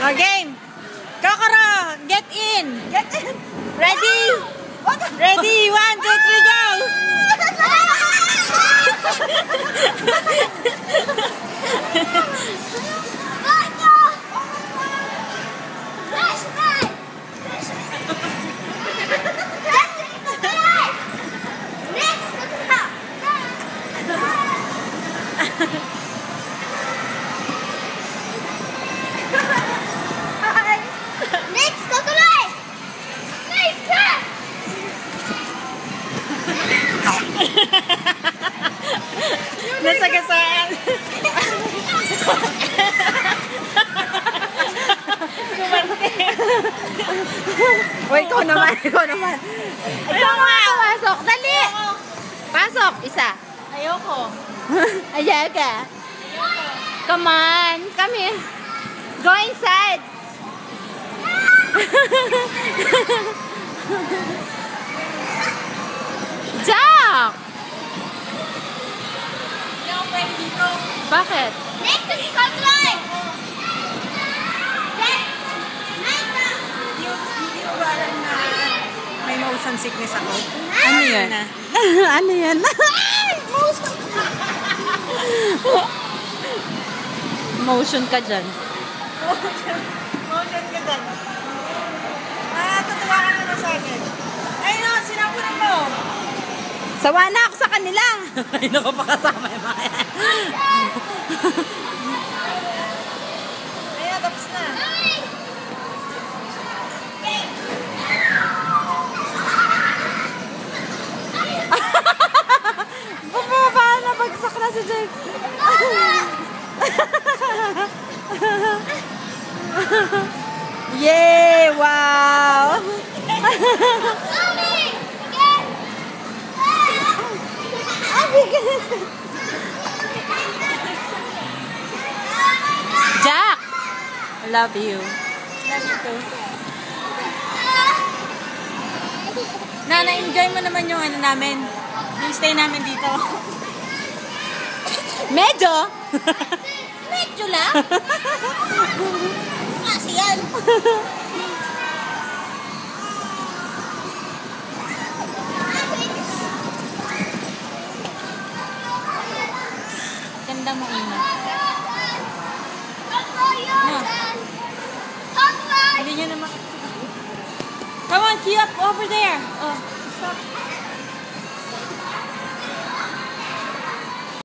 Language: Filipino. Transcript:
Oh, game. Kokoro, get in. Get in. Ready? Ready? 1, 2, 3, go. Nasagasaan. Uy, ikaw naman. Ikaw naman. Ikaw nga. Pasok. Dali. Pasok. Isa. Ayoko. Ayaga. Come on. Come here. Go inside. Jack! Hindi ako pwede dito. Bakit? Next is control! Hindi ko ba alam na may motion sickness ako? Ano yan? Ano yan? Motion ka dyan. Motion ka dyan. Tutuwa ka naman sa akin. Ayun o, sinapunan mo. Sawa na ako sa kanila. Ay, naku pa kasama yung mga yan. Ayun, tapos na. Bumaba na, bagsak na si Jake. Yay! Wow! Jack! I love you. Love you too. Na-enjoy mo naman yung ano namin. Yung stay namin dito. Medyo? Medyo lang. Kasi yan. Ganda mo, Ina. Hindi nyo naman. Come on, queue up over there. Oh, stop.